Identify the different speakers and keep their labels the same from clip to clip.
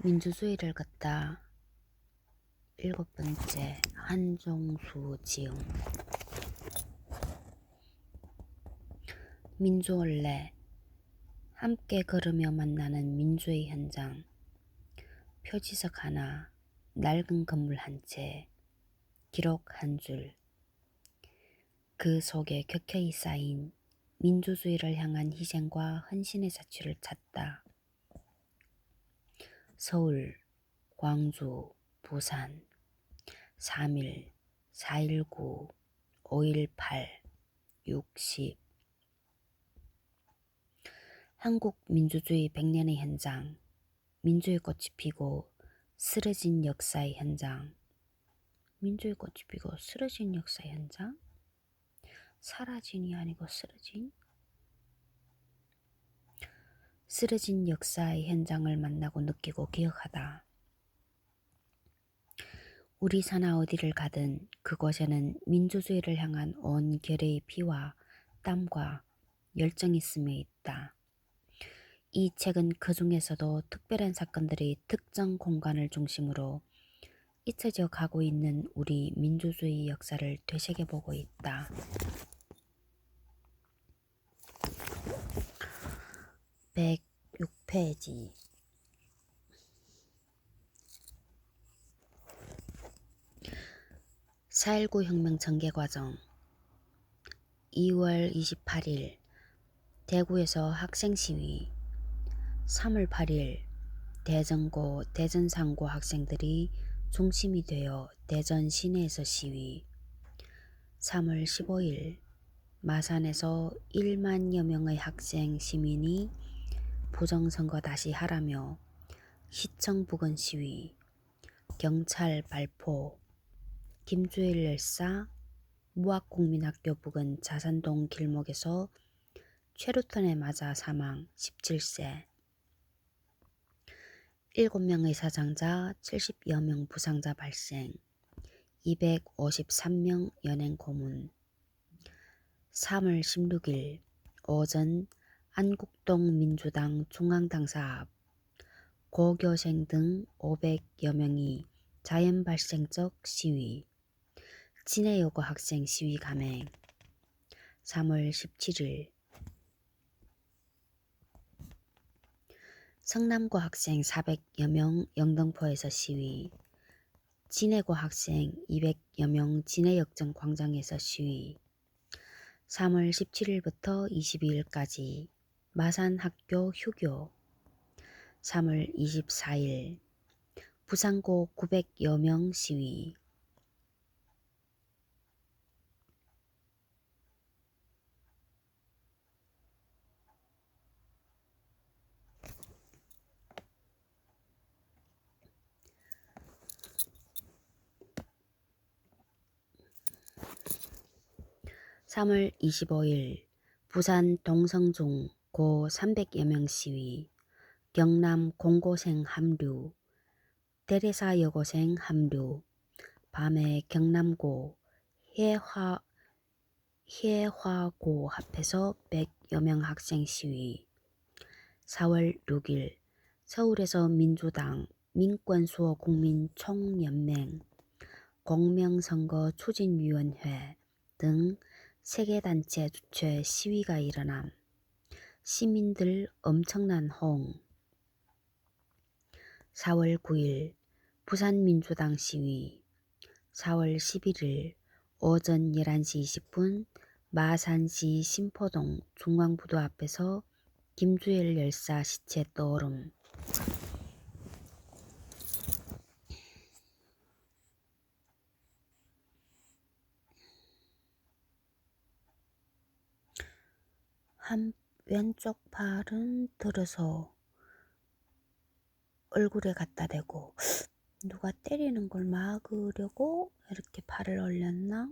Speaker 1: 민주주의를 걷다. 7번째 한종수 지음. 민주원래 함께 걸으며 만나는 민주의 현장. 표지석 하나, 낡은 건물 한 채, 기록 한 줄. 그 속에 격해이 쌓인 민주주의를 향한 희생과 헌신의 자취를 찾다. 서울, 광주, 부산, 3.1, 4.19, 5.18, 60. 한국 민주주의 100년의 현장, 민주의 꽃이 피고 쓰러진 역사의 현장. 민주의 꽃이 피고 쓰러진 역사의 현장? 사라진이 아니고 쓰러진? 쓰러진 역사의 현장을 만나고 느끼고 기억하다. 우리 사나 어디를 가든 그곳에는 민주주의를 향한 온 결의 피와 땀과 열정이 스며 있다. 이 책은 그 중에서도 특별한 사건들이 특정 공간을 중심으로 잊혀져 가고 있는 우리 민주주의 역사를 되새겨보고 있다. 106페이지. (4.19) 혁명 전개과정. 2월 28일 대구에서 학생시위. 3월 8일 대전고, 대전상고 학생들이 중심이 되어 대전 시내에서 시위. 3월 15일 마산에서 1만여 명의 학생 시민이 부정선거 다시 하라며 시청 부근 시위. 경찰 발포. 김주일 열사 무학국민학교 부근 자산동 길목에서 최루탄에 맞아 사망 17세. 7명의 사상자, 70여 명 부상자 발생. 253명 연행 고문. 3월 16일 오전 안국동 민주당 중앙당사 앞 고교생 등 500여 명이 자연 발생적 시위. 진해여고 학생 시위 감행. 3월 17일 성남고 학생 400여 명 영등포에서 시위. 진해고 학생 200여 명 진해역전 광장에서 시위. 3월 17일부터 22일까지 마산 학교 휴교. 3월 24일 부산고 900여 명 시위. (3월 25일) 부산 동성중 고 300여 명 시위. 경남 공고생 함류. 대레사 여고생 함류. 밤에 경남고 해화고 앞에서 100여 명 학생 시위. 4월 6일 서울에서 민주당, 민권수호 국민총연맹, 공명선거 추진위원회 등 3개 단체 주최 시위가 일어남. 시민들 엄청난 호응. 4월 9일 부산민주당 시위. 4월 11일 오전 11시 20분 마산시 신포동 중앙부두 앞에서 김주일 열사 시체 떠오름. 한 왼쪽 팔은 들어서 얼굴에 갖다 대고 누가 때리는 걸 막으려고 이렇게 팔을 올렸나?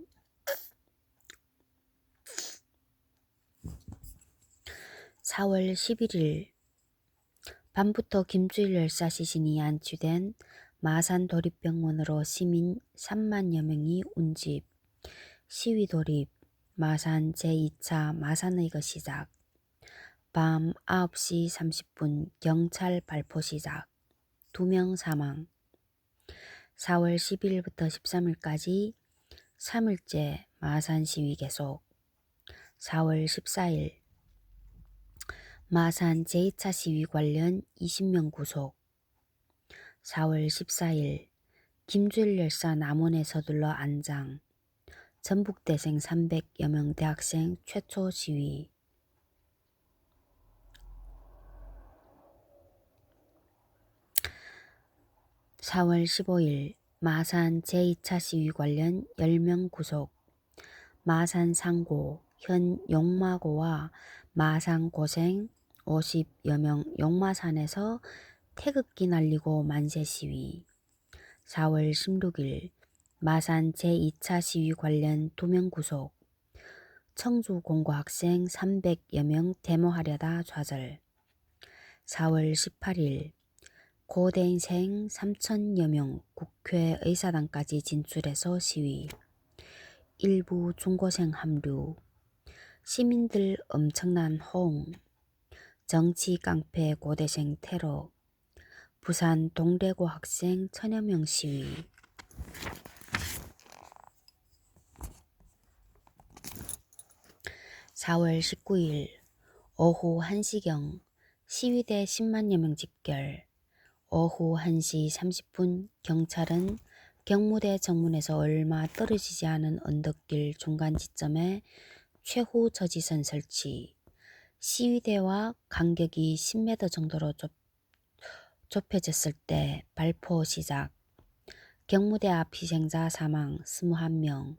Speaker 1: 4월 11일 밤부터 김주일 열사 시신이 안치된 마산 도립병원으로 시민 3만여 명이 운집. 시위 돌입. 마산 제2차 마산의거 시작. 밤 9시 30분 경찰 발포 시작. 2명 사망. 4월 12일부터 13일까지 3일째 마산 시위 계속. 4월 14일 마산 제2차 시위 관련 20명 구속. 4월 14일 김주일 열사 남원에 서둘러 안장. 전북대생 300여 명 대학생 최초 시위. 4월 15일 마산 제2차 시위 관련 10명 구속. 마산 상고 현 용마고와 마산 고생 50여 명 용마산에서 태극기 날리고 만세 시위. 4월 16일 마산 제2차 시위 관련 2명 구속. 청주 공고 학생 300여 명 데모하려다 좌절. 4월 18일 고대생 3천여 명 국회 의사당까지 진출해서 시위. 일부 중고생 합류. 시민들 엄청난 호응. 정치 깡패 고대생 테러. 부산 동래고 학생 1000여 명 시위. 4월 19일 오후 1시경 시위대 10만여 명 집결. 오후 1시 30분 경찰은 경무대 정문에서 얼마 떨어지지 않은 언덕길 중간 지점에 최후 저지선 설치. 시위대와 간격이 10m 정도로 좁혀졌을 때 발포 시작. 경무대 앞 희생자 사망 21명,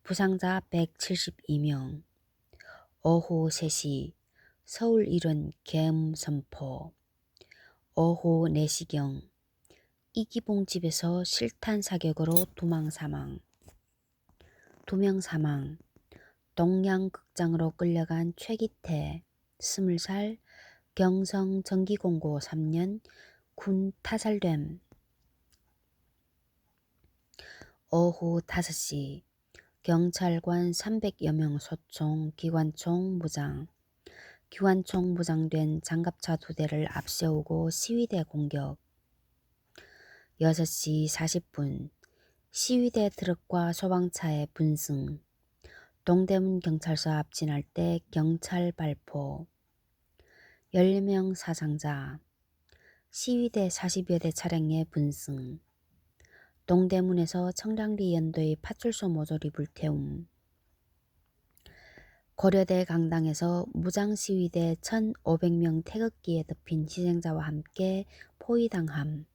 Speaker 1: 부상자 172명. 오후 3시 서울 일원 계엄 선포. 오후 4시경 이기봉 집에서 실탄 사격으로 2명 사망. 동양극장으로 끌려간 최기태 20살 경성 정기공고 3년 군 타살됨. 오후 5시 경찰관 300여 명 소총 기관총 무장. 기관총 무장된 장갑차 2대를 앞세우고 시위대 공격. 6시 40분 시위대 트럭과 소방차의 분승. 동대문 경찰서 앞 지날 때 경찰 발포. 10명 사상자. 시위대 40여 대 차량의 분승. 동대문에서 청량리 연도의 파출소 모조리 불태움. 고려대 강당에서 무장시위대 1,500명 태극기에 덮인 희생자와 함께 포위당함.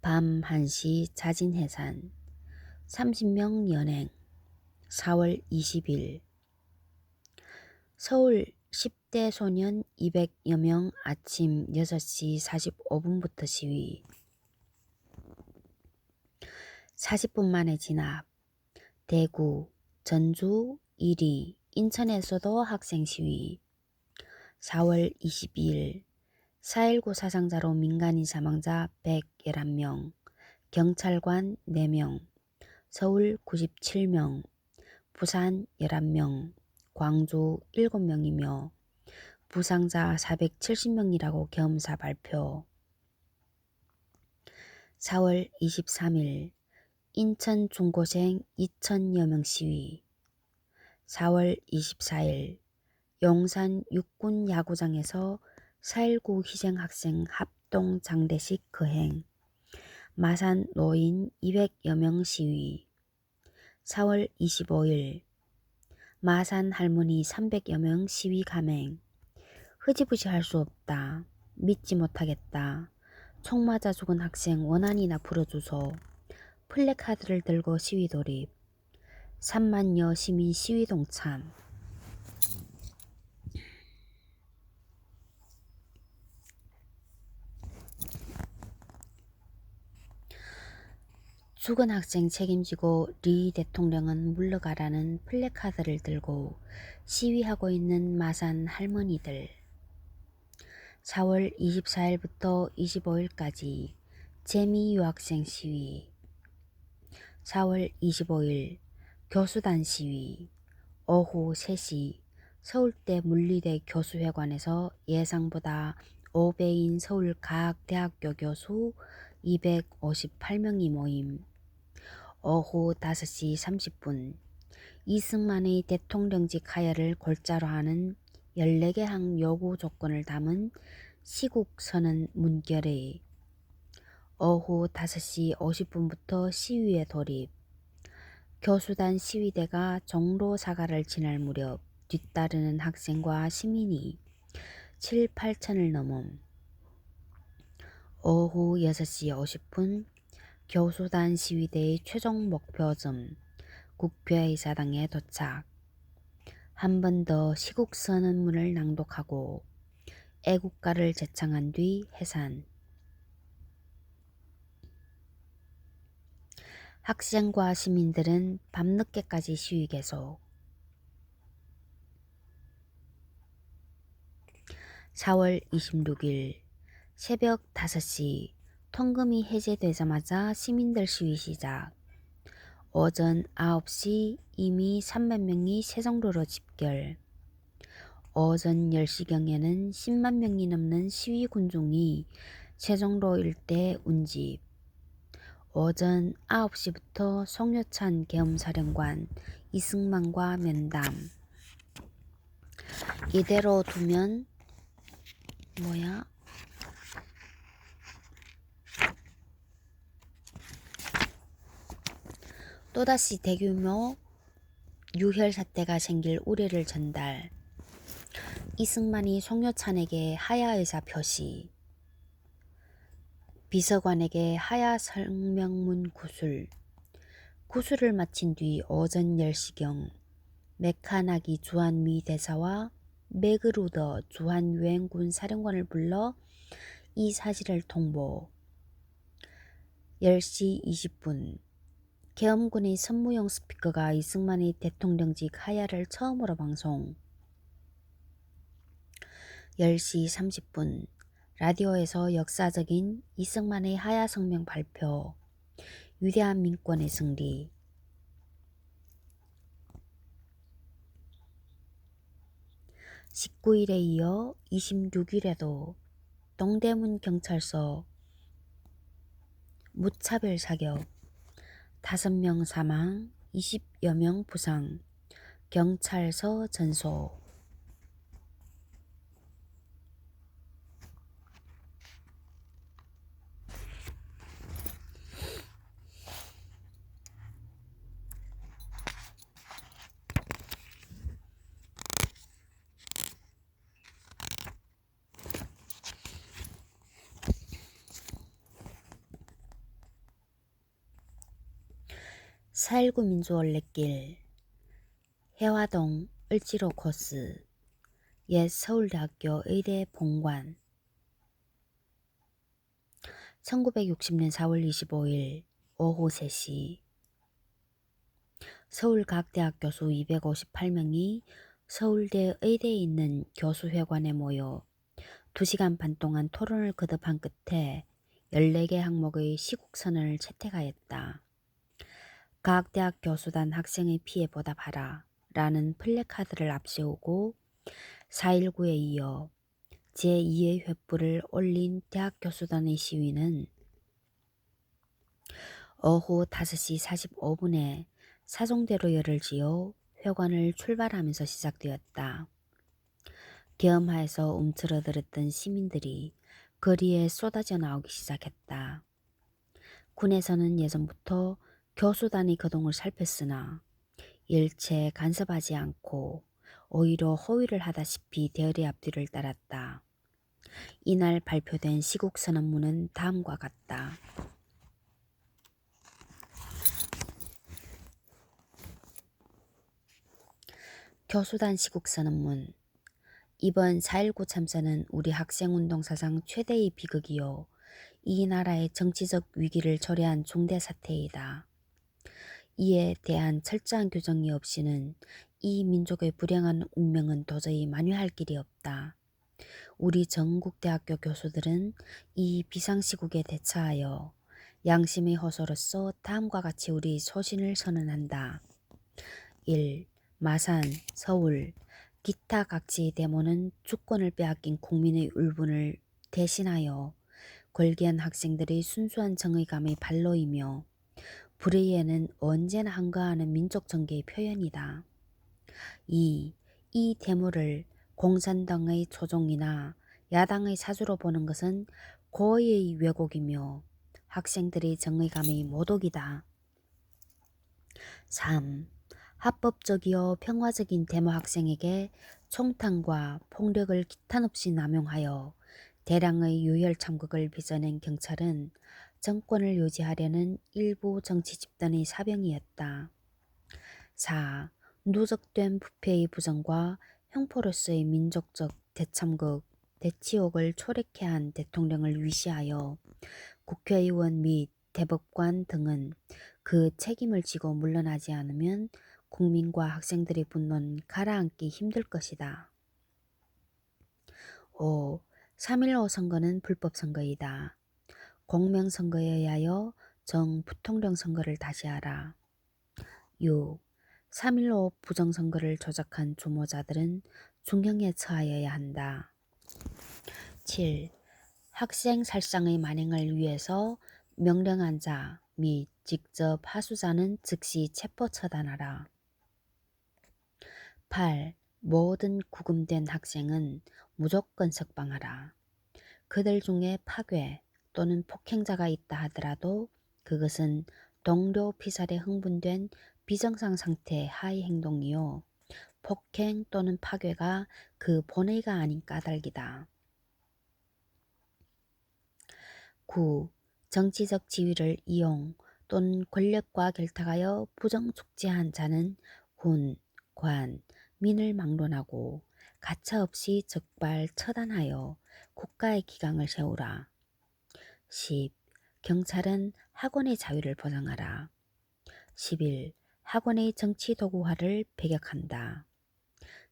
Speaker 1: 밤 1시 자진해산. 30명 연행. 4월 20일 서울 10대 소년 200여 명 아침 6시 45분부터 시위. 40분 만에 진압. 대구, 전주, 이리, 인천에서도 학생 시위. 4월 22일 4.19 사상자로 민간인 사망자 111명, 경찰관 4명, 서울 97명, 부산 11명, 광주 7명이며 부상자 470명이라고 겸사 발표. 4월 23일 인천 중고생 2,000여 명 시위. 4월 24일 용산 육군 야구장에서 4.19 희생 학생 합동 장대식 거행. 마산 노인 200여 명 시위. 4월 25일 마산 할머니 300여 명 시위 감행. 흐지부지 할 수 없다. 믿지 못하겠다. 총 맞아 죽은 학생 원한이나 풀어주소. 플래카드를 들고 시위 돌입. 3만여 시민 시위 동참. 죽은 학생 책임지고 리 대통령은 물러가라는 플래카드를 들고 시위하고 있는 마산 할머니들. 4월 24일부터 25일까지 재미 유학생 시위. 4월 25일 교수단 시위. 오후 3시 서울대 물리대 교수회관에서 예상보다 제5배인 서울과학대학교 교수 258명이 모임. 오후 5시 30분 이승만의 대통령직 하야를 골자로 하는 14개 항 요구 조건을 담은 시국선언 문결의 오후 5시 50분부터 시위에 돌입. 교수단 시위대가 종로 사가를 지날 무렵 뒤따르는 학생과 시민이 7, 8천을 넘음. 오후 6시 50분 교수단 시위대의 최종 목표점 국회의사당에 도착. 한 번 더 시국선언문을 낭독하고 애국가를 제창한 뒤 해산. 학생과 시민들은 밤늦게까지 시위 계속. 4월 26일 새벽 5시 통금이 해제되자마자 시민들 시위 시작. 오전 9시 이미 300명이 세종로로 집결. 오전 10시경에는 10만 명이 넘는 시위 군중이 세종로 일대 운집. 오전 9시부터 송효찬 계엄사령관 이승만과 면담. 이대로 두면 또다시 대규모 유혈 사태가 생길 우려를 전달. 이승만이 송효찬에게 하야 의사 표시. 비서관에게 하야 성명문 구술. 구술을 마친 뒤 오전 10시경 메카나기 주한미 대사와 매그루더 주한유엔군 사령관을 불러 이 사실을 통보. 10시 20분 계엄군의 선무용 스피커가 이승만의 대통령직 하야를 처음으로 방송. 10시 30분 라디오에서 역사적인 이승만의 하야 성명 발표. 위대한 민권의 승리. 19일에 이어 26일에도 동대문 경찰서 무차별 사격. 5명 사망, 20여 명 부상. 경찰서 전소. 사.19 민주올레길 해화동 을지로 코스 옛 서울대학교 의대 본관. 1960년 4월 25일 오후 3시 서울과학대학 교수 258명이 서울대 의대에 있는 교수회관에 모여 2시간 반 동안 토론을 거듭한 끝에 14개 항목의 시국선언을 채택하였다. 과학대학 교수단 학생의 피해 보답하라 라는 플래카드를 앞세우고 4.19에 이어 제2의 횃불을 올린 대학 교수단의 시위는 오후 5시 45분에 사종대로 열을 지어 회관을 출발하면서 시작되었다. 계엄하에서 움츠러들었던 시민들이 거리에 쏟아져 나오기 시작했다. 군에서는 예전부터 교수단의 거동을 살폈으나 일체 간섭하지 않고 오히려 호위를 하다시피 대열의 앞뒤를 따랐다. 이날 발표된 시국선언문은 다음과 같다. 교수단 시국선언문. 이번 4.19 참사는 우리 학생운동 사상 최대의 비극이요. 이 나라의 정치적 위기를 초래한 중대 사태이다. 이에 대한 철저한 규정이 없이는 이 민족의 불행한 운명은 도저히 만회할 길이 없다. 우리 전국대학교 교수들은 이 비상시국에 대처하여 양심의 호소로서 다음과 같이 우리 소신을 선언한다. 1. 마산, 서울, 기타 각지의 데모는 주권을 빼앗긴 국민의 울분을 대신하여 골기한 학생들의 순수한 정의감의 발로이며 불의에는 언제나 한가하는 민족 정계의 표현이다. 이 대물을 공산당의 조종이나 야당의 사주로 보는 것은 고의의 왜곡이며 학생들의 정의감의 모독이다. 3. 합법적이요 평화적인 데모 학생에게 총탄과 폭력을 기탄없이 남용하여 대량의 유혈 참극을 빚어낸 경찰은 정권을 유지하려는 일부 정치 집단의 사병이었다. 4. 누적된 부패의 부정과 형포로서의 민족적 대참극, 대치욕을 초래케 한 대통령을 위시하여 국회의원 및 대법관 등은 그 책임을 지고 물러나지 않으면 국민과 학생들의 분노는 가라앉기 힘들 것이다. 5. 3.15 선거는 불법 선거이다. 공명선거에 의하여 정부통령 선거를 다시 하라. 6. 3.15 부정선거를 조작한 주모자들은 중형에 처하여야 한다. 7. 학생 살상의 만행을 위해서 명령한 자 및 직접 하수자는 즉시 체포 처단하라. 8. 모든 구금된 학생은 무조건 석방하라. 그들 중에 파괴 또는 폭행자가 있다 하더라도 그것은 동료 피살에 흥분된 비정상 상태 하의 행동이요 폭행 또는 파괴가 그 본의가 아닌 까닭이다. 9. 정치적 지위를 이용 또는 권력과 결탁하여 부정축제한 자는 군, 관, 민을 막론하고 가차없이 적발 처단하여 국가의 기강을 세우라. 10. 경찰은 학원의 자유를 보장하라. 11. 학원의 정치 도구화를 배격한다.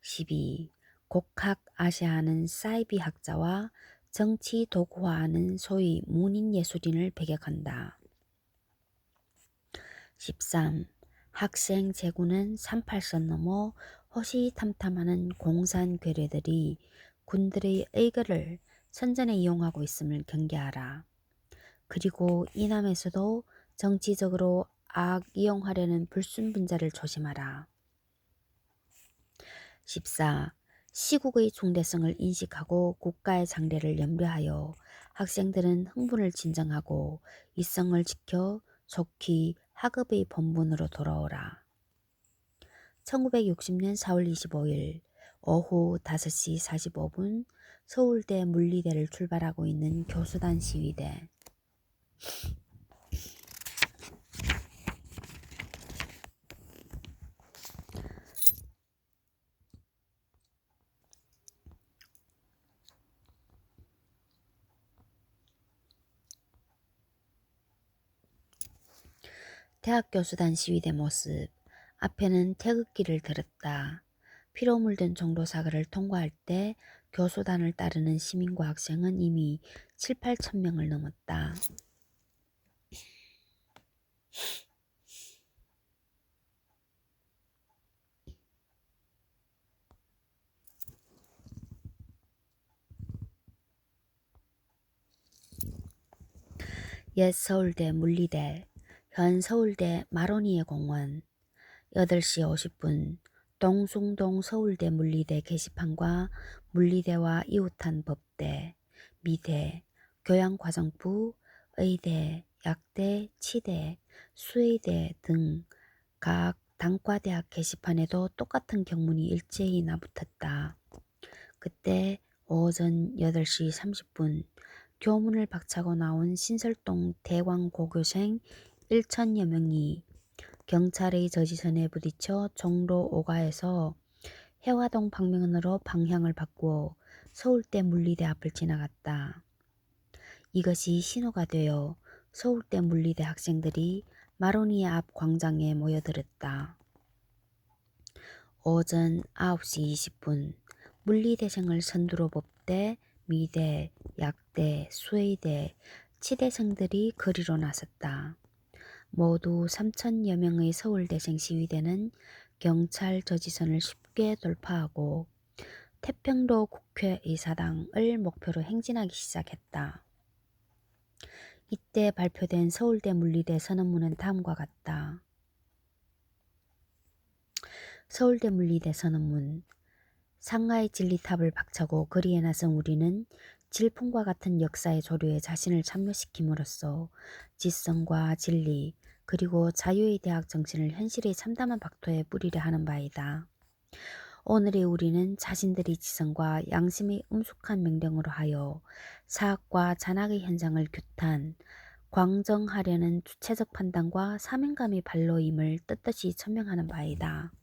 Speaker 1: 12. 곡학 아시아는 사이비 학자와 정치 도구화하는 소위 문인 예술인을 배격한다. 13. 학생 제군은 38선 넘어 호시탐탐하는 공산 괴뢰들이 군들의 의거를 선전에 이용하고 있음을 경계하라. 그리고 이남에서도 정치적으로 악 이용하려는 불순분자를 조심하라. 14. 시국의 중대성을 인식하고 국가의 장래를 염려하여 학생들은 흥분을 진정하고 이성을 지켜 속히 학업의 본분으로 돌아오라. 1960년 4월 25일 오후 5시 45분 서울대 물리대를 출발하고 있는 교수단 시위대. 대학 교수단 시위대 모습. 앞에는 태극기를 들었다. 피로 물든 종로사거를 통과할 때 교수단을 따르는 시민과 학생은 이미 7, 8천 명을 넘었다. 옛 서울대 물리대, 현 서울대 마로니에 공원. 8시 50분 동숭동 서울대 물리대 게시판과 물리대와 이웃한 법대, 미대, 교양과정부, 의대, 약대, 치대, 수의대 등 각 단과대학 게시판에도 똑같은 경문이 일제히 나붙었다. 그때 오전 8시 30분 교문을 박차고 나온 신설동 대광고교생 1천여 명이 경찰의 저지선에 부딪혀 종로 5가에서 해화동 방면으로 방향을 바꾸어 서울대 물리대 앞을 지나갔다. 이것이 신호가 되어 서울대 물리대 학생들이 마로니에 앞 광장에 모여들었다. 오전 9시 20분 물리대생을 선두로 법대, 미대, 약대, 수의대, 치대생들이 거리로 나섰다. 모두 3천여 명의 서울대생 시위대는 경찰 저지선을 쉽게 돌파하고 태평로 국회의사당을 목표로 행진하기 시작했다. 이때 발표된 서울대 물리대 선언문은 다음과 같다. 서울대 물리대 선언문. 상하이 진리탑을 박차고 거리에 나선 우리는 질풍과 같은 역사의 조류에 자신을 참여시킴으로써 지성과 진리 그리고 자유의 대학 정신을 현실의 참담한 박토에 뿌리려 하는 바이다. 오늘의 우리는 자신들의 지성과 양심의 엄숙한 명령으로 하여 사학과 잔학의 현상을 규탄, 광정하려는 주체적 판단과 사명감의 발로임을 떳떳이 천명하는 바이다.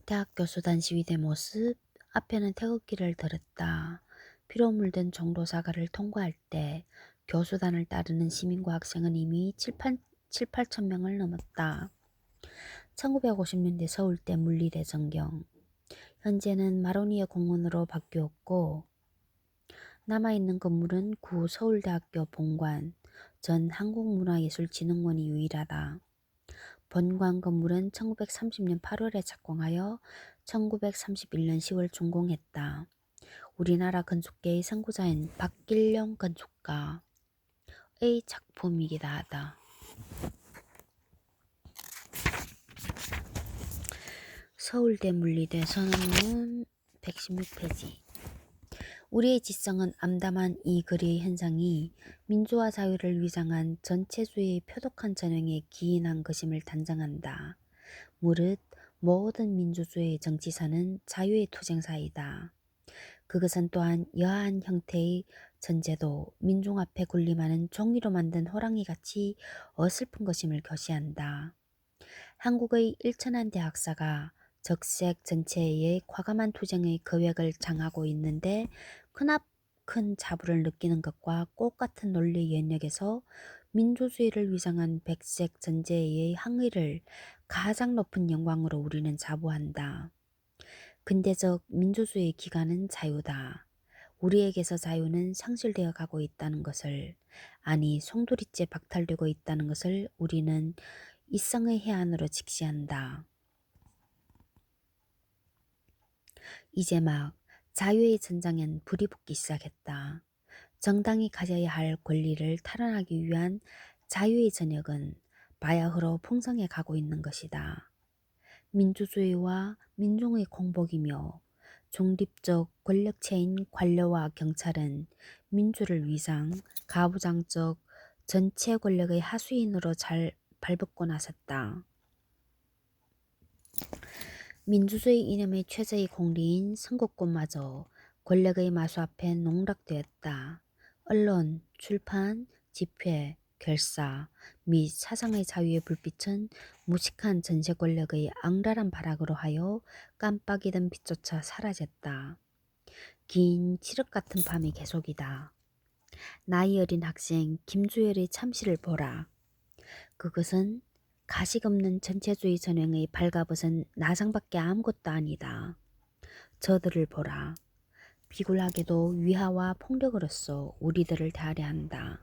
Speaker 1: 대학 교수단 시위대 모습. 앞에는 태극기를 들었다. 피로 물든 종로사가를 통과할 때 교수단을 따르는 시민과 학생은 이미 8천 명을 넘었다. 1950년대 서울대 물리대 전경. 현재는 마로니에 공원으로 바뀌었고 남아있는 건물은 구 서울대학교 본관, 전 한국문화예술진흥원이 유일하다. 본관 건물은 1930년 8월에 착공하여 1931년 10월 준공했다. 우리나라 건축계의 선구자인 박길영 건축가의 작품이기도 하다. 서울대 물리대 선언문 116페이지. 우리의 지성은 암담한 이 거리의 현상이 민주화 자유를 위장한 전체주의의 표독한 전형에 기인한 것임을 단정한다. 무릇 모든 민주주의의 정치사는 자유의 투쟁사이다. 그것은 또한 여하한 형태의 전제도 민중 앞에 군림하는 종이로 만든 호랑이같이 어설픈 것임을 교시한다. 한국의 일천한 대학사가 적색 전체의 과감한 투쟁의 거획을 장하고 있는데 크나큰 자부를 느끼는 것과 꽃같은 논리 연역에서 민주주의를 위장한 백색 전제의 항의를 가장 높은 영광으로 우리는 자부한다. 근대적 민주주의의 기간은 자유다. 우리에게서 자유는 상실되어 가고 있다는 것을, 아니 송두리째 박탈되고 있다는 것을 우리는 이성의 해안으로 직시한다. 이제 막 자유의 전장엔 불이 붙기 시작했다. 정당이 가져야 할 권리를 탈환하기 위한 자유의 저녁은 바야흐로 풍성해 가고 있는 것이다. 민주주의와 민중의 공복이며 중립적 권력체인 관료와 경찰은 민주를 위상, 가부장적 전체 권력의 하수인으로 잘 발벗고 나섰다. 민주주의 이념의 최저의 공리인 선거권마저 권력의 마수 앞에 농락되었다. 언론, 출판, 집회, 결사 및 사상의 자유의 불빛은 무식한 전세 권력의 악랄한 발악으로 하여 깜빡이던 빛조차 사라졌다. 긴 칠흑 같은 밤이 계속이다. 나이 어린 학생 김주열의 참시를 보라. 그것은 가식 없는 전체주의 전형의 발가벗은 나상밖에 아무것도 아니다. 저들을 보라. 비굴하게도 위화와 폭력으로서 우리들을 대하려 한다.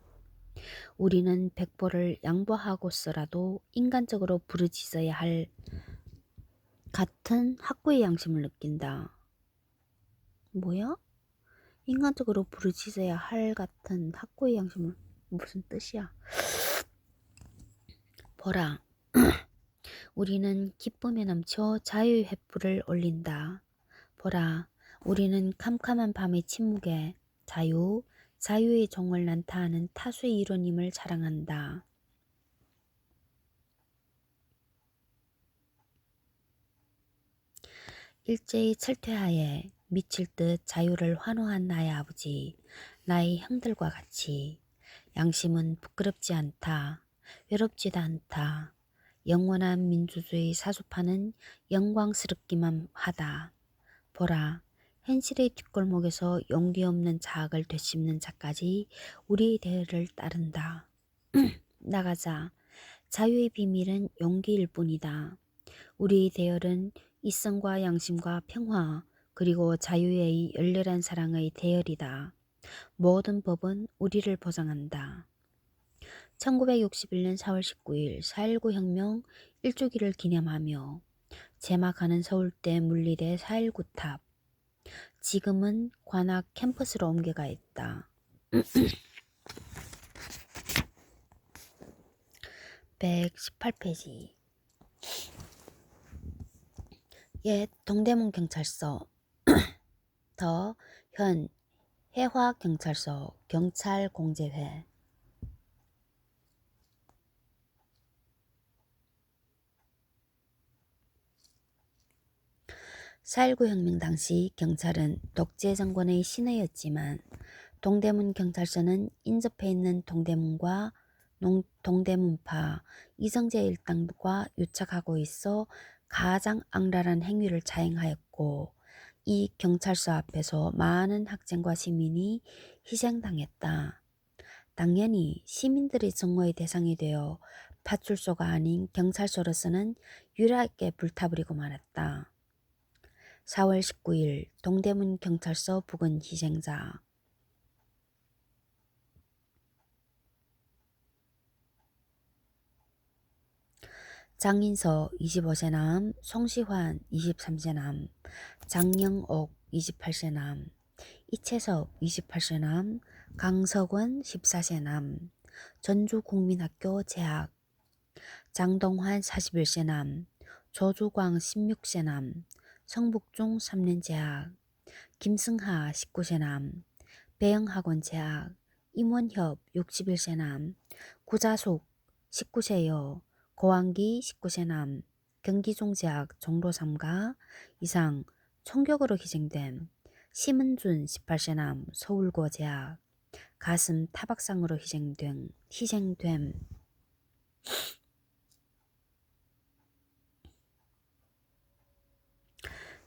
Speaker 1: 우리는 백보를 양보하고서라도 인간적으로 부르짖어야 할 같은 학구의 양심을 느낀다. 뭐야? 인간적으로 부르짖어야 할 같은 학구의 양심을 무슨 뜻이야? 보라. 우리는 기쁨에 넘쳐 자유의 횃불을 올린다. 보라. 우리는 캄캄한 밤의 침묵에 자유의 종을 난타하는 타수의 일원임을 자랑한다. 일제히 철퇴하에 미칠 듯 자유를 환호한 나의 아버지, 나의 형들과 같이 양심은 부끄럽지 않다. 외롭지도 않다. 영원한 민주주의 사수파는 영광스럽기만 하다. 보라, 현실의 뒷골목에서 용기 없는 자학을 되씹는 자까지 우리의 대열을 따른다. 나가자. 자유의 비밀은 용기일 뿐이다. 우리의 대열은 이성과 양심과 평화 그리고 자유의 열렬한 사랑의 대열이다. 모든 법은 우리를 보장한다. 1961년 4월 19일 4.19 혁명 1주기를 기념하며 제막하는 서울대 물리대 419 탑. 지금은 관악 캠퍼스로 옮겨가 있다. 118페이지. 옛 동대문 경찰서 더 현 해화경찰서 경찰공제회. 4.19 혁명 당시 경찰은 독재 정권의 신하였지만 동대문 경찰서는 인접해 있는 동대문과 동대문파 이정재 일당과 유착하고 있어 가장 악랄한 행위를 자행하였고, 이 경찰서 앞에서 많은 학생과 시민이 희생당했다. 당연히 시민들의 증오의 대상이 되어 파출소가 아닌 경찰서로서는 유일하게 불타버리고 말았다. 4월 19일 동대문 경찰서 부근 희생자. 장인서 25세 남, 송시환 23세 남, 장영옥 28세 남, 이채섭 28세 남, 강석원 14세 남, 전주국민학교 재학, 장동환 41세 남, 조주광 16세 남, 성북중 3년 재학, 김승하 19세 남, 배영학원 재학, 임원협 61세 남, 구자숙 19세 여, 고왕기 19세 남, 경기중 재학 종로 3가 이상 총격으로 희생됨. 심은준 18세 남, 서울고 재학, 가슴 타박상으로 희생됨.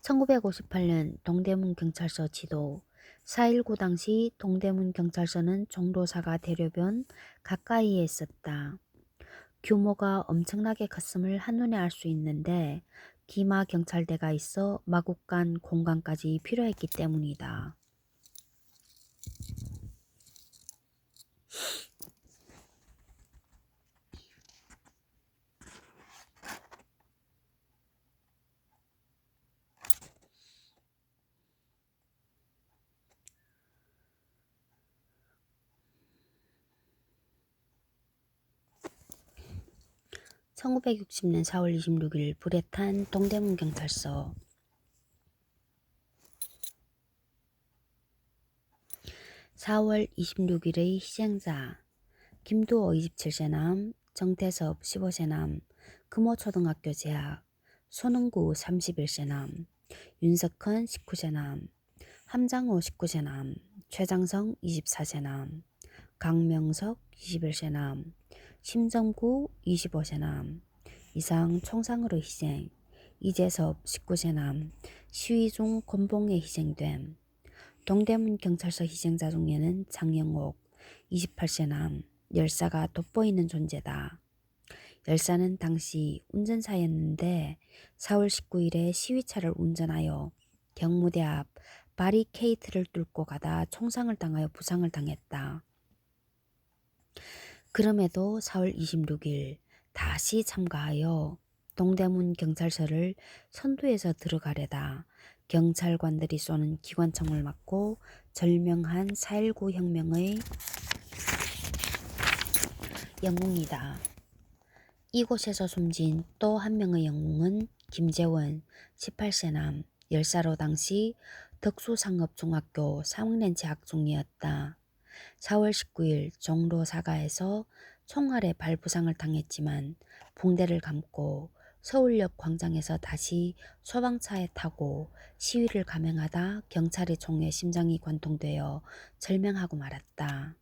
Speaker 1: 1958년 동대문 경찰서 지도. 4.19 당시 동대문 경찰서는 종로사가 대로변 가까이에 있었다. 규모가 엄청나게 컸음을 한눈에 알 수 있는데 기마 경찰대가 있어 마국간 공간까지 필요했기 때문이다. 1960년 4월 26일 불에 탄 동대문 경찰서. 4월 26일의 희생자. 김두호 27세 남, 정태섭 15세 남, 금호초등학교 재학, 손흥구 31세 남, 윤석헌 19세 남, 함장호 19세 남, 최장성 24세 남, 강명석 21세 남, 심정구 25세 남, 이상 총상으로 희생. 이재섭 19세 남, 시위 중 곤봉에 희생됨. 동대문 경찰서 희생자 중에는 장영옥 28세 남, 열사가 돋보이는 존재다. 열사는 당시 운전사였는데 4월 19일에 시위차를 운전하여 경무대 앞 바리케이트를 뚫고 가다 총상을 당하여 부상을 당했다. 그럼에도 4월 26일 다시 참가하여 동대문 경찰서를 선두에서 들어가려다 경찰관들이 쏘는 기관총을 맞고 절명한 4.19 혁명의 영웅이다. 이곳에서 숨진 또 한 명의 영웅은 김재원 18세 남, 열사로 당시 덕수상업중학교 3학년 재학 중이었다. 4월 19일 종로 사가에서 총알에 발부상을 당했지만 붕대를 감고 서울역 광장에서 다시 소방차에 타고 시위를 감행하다 경찰의 총에 심장이 관통되어 절명하고 말았다.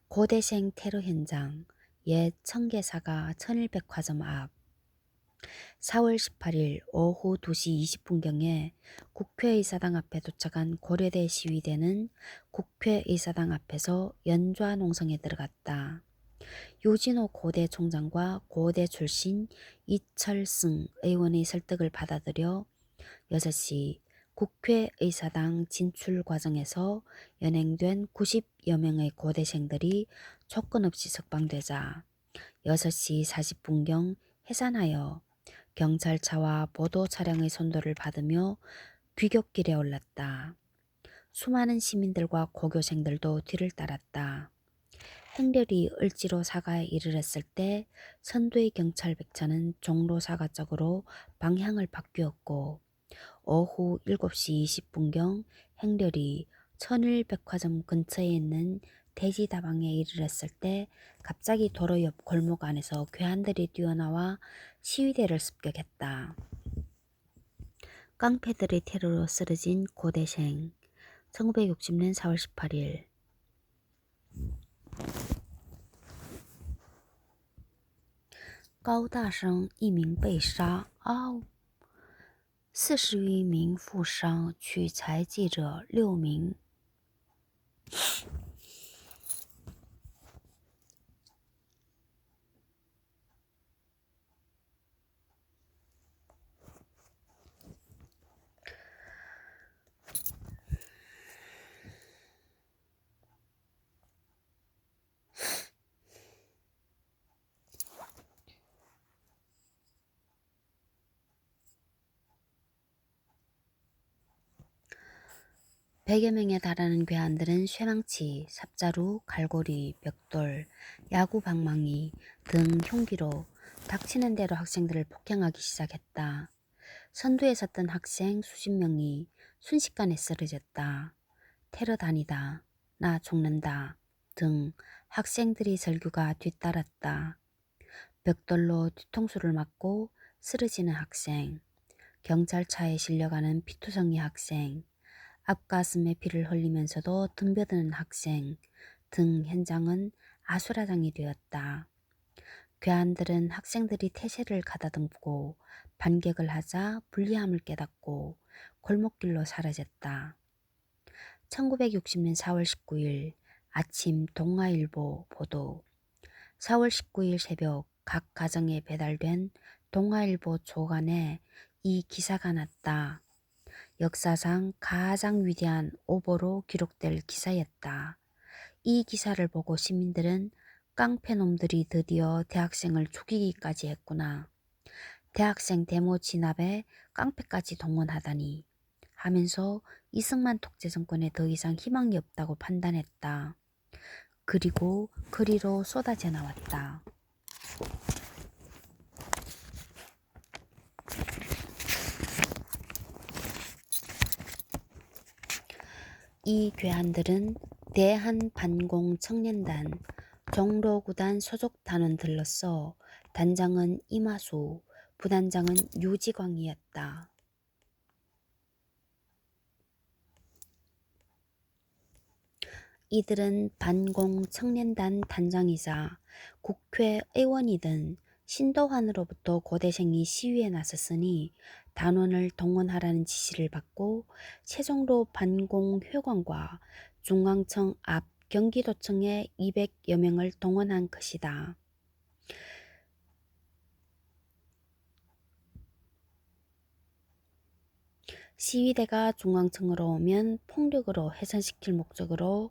Speaker 1: 고대생 테러 현장. 옛 청계사가 천일백화점 앞. 4월 18일 오후 2시 20분경에 국회의사당 앞에 도착한 고려대 시위대는 국회의사당 앞에서 연좌농성에 들어갔다. 유진호 고대 총장과 고대 출신 이철승 의원의 설득을 받아들여 6시 국회의사당 진출 과정에서 연행된 90여 명의 고대생들이 조건 없이 석방되자 6시 40분경 해산하여 경찰차와 보도 차량의 선도를 받으며 귀격길에 올랐다. 수많은 시민들과 고교생들도 뒤를 따랐다. 행렬이 을지로 사가에 이르렀을 때 선두의 경찰 백차는 종로 사가 쪽으로 방향을 바뀌었고 오후 7시 20분경 행렬이 천일백화점 근처에 있는 대지다방에 이르렀을 때 갑자기 도로 옆 골목 안에서 괴한들이 뛰어나와 시위대를 습격했다. 깡패들의 테러로 쓰러진 고대생 1960년 4월 18일 高大生1名被杀，40余名负伤，取材记者6名。100여 명에 달하는 괴한들은 쇠망치, 삽자루, 갈고리, 벽돌, 야구 방망이 등 흉기로 닥치는 대로 학생들을 폭행하기 시작했다. 선두에 섰던 학생 수십 명이 순식간에 쓰러졌다. 테러단이다. 나 죽는다. 등 학생들의 설교가 뒤따랐다. 벽돌로 뒤통수를 맞고 쓰러지는 학생, 경찰차에 실려가는 피투성이 학생, 앞가슴에 피를 흘리면서도 덤벼드는 학생 등 현장은 아수라장이 되었다. 괴한들은 학생들이 태세를 가다듬고 반격을 하자 불리함을 깨닫고 골목길로 사라졌다. 1960년 4월 19일 아침 동아일보 보도 4월 19일 새벽 각 가정에 배달된 동아일보 조간에 이 기사가 났다. 역사상 가장 위대한 오보로 기록될 기사였다. 이 기사를 보고 시민들은 깡패놈들이 드디어 대학생을 죽이기까지 했구나. 대학생 데모 진압에 깡패까지 동원하다니 하면서 이승만 독재 정권에 더 이상 희망이 없다고 판단했다. 그리고 그리로 쏟아져 나왔다. 이 괴한들은 대한반공청년단 종로구단 소속 단원들로서 단장은 이마수, 부단장은 유지광이었다. 이들은 반공청년단 단장이자 국회의원이던 신도환으로부터 고대생이 시위에 나섰으니 단원을 동원하라는 지시를 받고 세종로 반공회관과 중앙청 앞 경기도청에 200여 명을 동원한 것이다. 시위대가 중앙청으로 오면 폭력으로 해산시킬 목적으로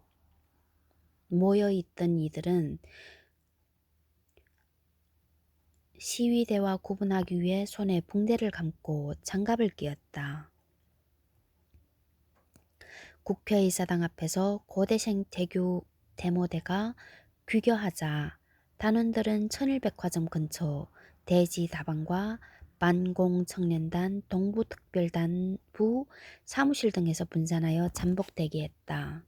Speaker 1: 모여있던 이들은 시위대와 구분하기 위해 손에 붕대를 감고 장갑을 끼었다. 국회의사당 앞에서 고대생 대교 데모대가 귀겨하자 단원들은 천일백화점 근처 대지다방과 반공청년단 동부특별단부 사무실 등에서 분산하여 잠복 대기했다.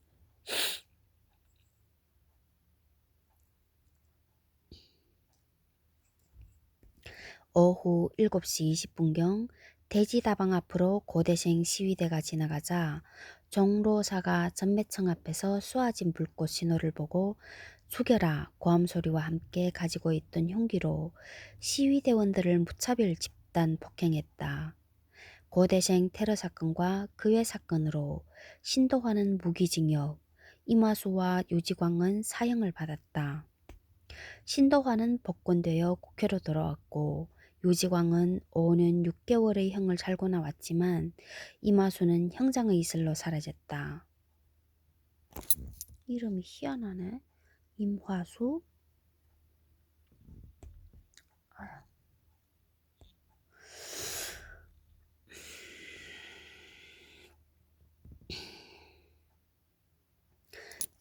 Speaker 1: 오후 7시 20분경 대지다방 앞으로 고대생 시위대가 지나가자 종로사가 전매청 앞에서 쏘아진 불꽃 신호를 보고 죽여라 고함 소리와 함께 가지고 있던 흉기로 시위대원들을 무차별 집단 폭행했다. 고대생 테러 사건과 그 외 사건으로 신도환은 무기징역, 이마수와 유지광은 사형을 받았다. 신도환은 복권되어 국회로 돌아왔고 유지광은 5년 6개월의 형을 살고 나왔지만 이마수는 형장의 이슬로 사라졌다. 이름이 희한하네. 임화수?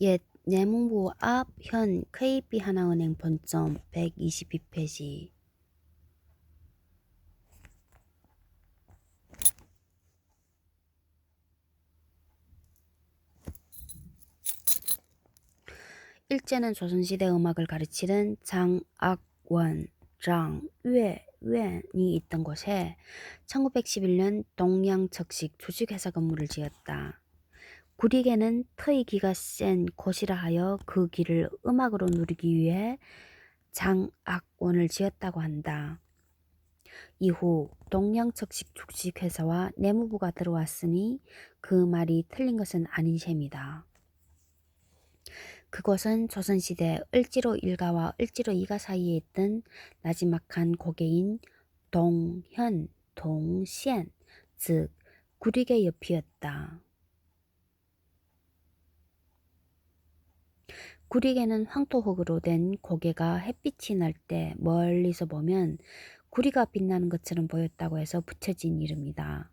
Speaker 1: 옛 내무부 앞 현 KB하나은행 본점 122페이지. 일제는 조선시대 음악을 가르치는 장악원, 장외원이 있던 곳에 1911년 동양척식 주식회사 건물을 지었다. 구리개는 터의 기가 센 곳이라 하여 그 기를 음악으로 누리기 위해 장악원을 지었다고 한다. 이후 동양척식 주식회사와 내무부가 들어왔으니 그 말이 틀린 것은 아닌 셈이다. 그곳은 조선시대 을지로 1가와 을지로 2가 사이에 있던 나지막한 고개인 동현, 동시안, 즉 구리개 옆이었다. 구리개는 황토흙으로 된 고개가 햇빛이 날 때 멀리서 보면 구리가 빛나는 것처럼 보였다고 해서 붙여진 이름이다.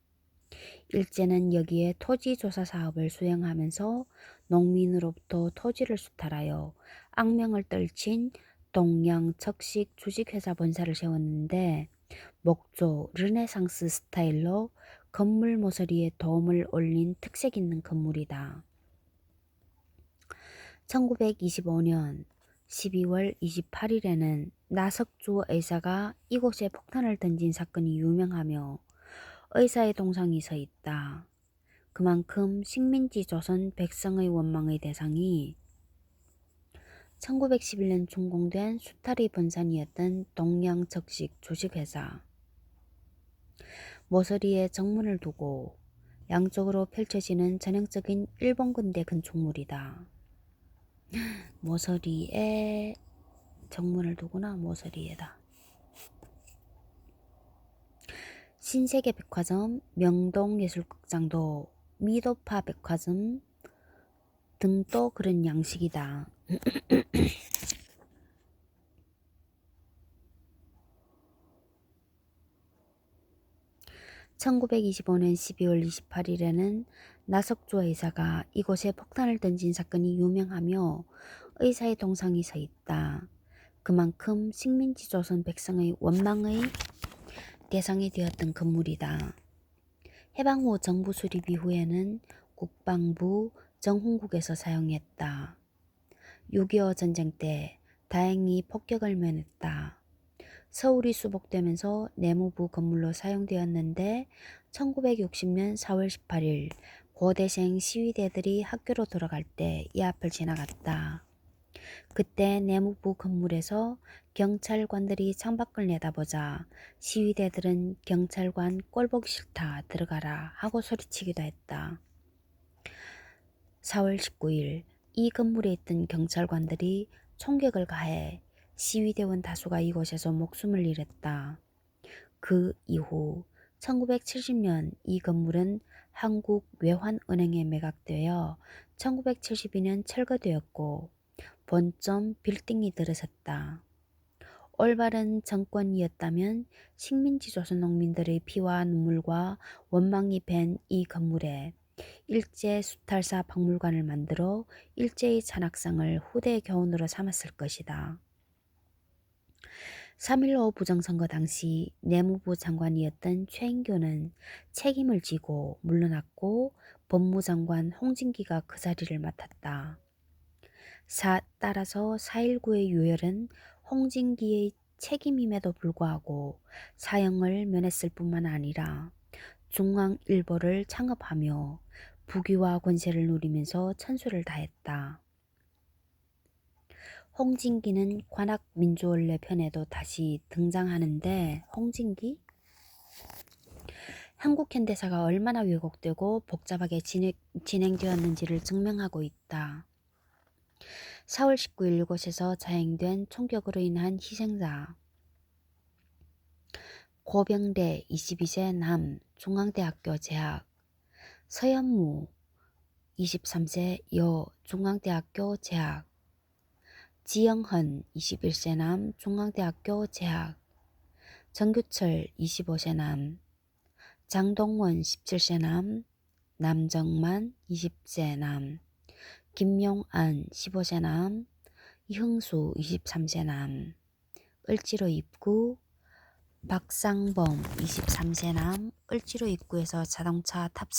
Speaker 1: 일제는 여기에 토지조사 사업을 수행하면서 농민으로부터 토지를 수탈하여 악명을 떨친 동양척식 주식회사 본사를 세웠는데 목조 르네상스 스타일로 건물 모서리에 돔을 올린 특색 있는 건물이다. 1925년 12월 28일에는 나석주 의사가 이곳에 폭탄을 던진 사건이 유명하며 의사의 동상이 서 있다. 그만큼 식민지 조선 백성의 원망의 대상이 1911년 준공된 수탈의 본산이었던 동양척식 주식회사. 모서리에 정문을 두고 양쪽으로 펼쳐지는 전형적인 일본 군대 건축물이다. 모서리에 정문을 두거나 모서리에다. 신세계 백화점, 명동예술극장도 미도파 백화점 등도 그런 양식이다. 1925년 12월 28일에는 나석주 의사가 이곳에 폭탄을 던진 사건이 유명하며 의사의 동상이 서 있다. 그만큼 식민지 조선 백성의 원망의 대상이 되었던 건물이다. 해방 후 정부 수립 이후에는 국방부 정훈국에서 사용했다. 6.25 전쟁 때 다행히 폭격을 면했다. 서울이 수복되면서 내무부 건물로 사용되었는데 1960년 4월 18일 고대생 시위대들이 학교로 돌아갈 때 이 앞을 지나갔다. 그때 내무부 건물에서 경찰관들이 창밖을 내다보자 시위대들은 경찰관 꼴보기 싫다 들어가라 하고 소리치기도 했다. 4월 19일 이 건물에 있던 경찰관들이 총격을 가해 시위대원 다수가 이곳에서 목숨을 잃었다. 그 이후 1970년 이 건물은 한국외환은행에 매각되어 1972년 철거되었고 본점 빌딩이 들어섰다. 올바른 정권이었다면 식민지 조선 농민들의 피와 눈물과 원망이 밴 이 건물에 일제 수탈사 박물관을 만들어 일제의 잔악상을 후대의 교훈으로 삼았을 것이다. 3.15 부정선거 당시 내무부 장관이었던 최인교는 책임을 지고 물러났고 법무장관 홍진기가 그 자리를 맡았다. 따라서 4.19의 유혈은 홍진기의 책임임에도 불구하고 사형을 면했을 뿐만 아니라 중앙일보를 창업하며 부귀와 권세를 누리면서 천수를 다했다. 홍진기는 관악민주원래 편에도 다시 등장하는데 홍진기? 한국 현대사가 얼마나 왜곡되고 복잡하게 진행되었는지를 증명하고 있다. 4월 19일 이곳에서 자행된 총격으로 인한 희생자 고병래 22세 남 중앙대학교 재학, 서현무 23세 여 중앙대학교 재학, 지영헌 21세 남 중앙대학교 재학, 정규철 25세 남, 장동원 17세 남, 남정만 20세 남, 김용안 15세 남, 이흥수 23세 남, 을지로 입구, 박상범 23세 남, 을지로 입구에서 자동차 탑승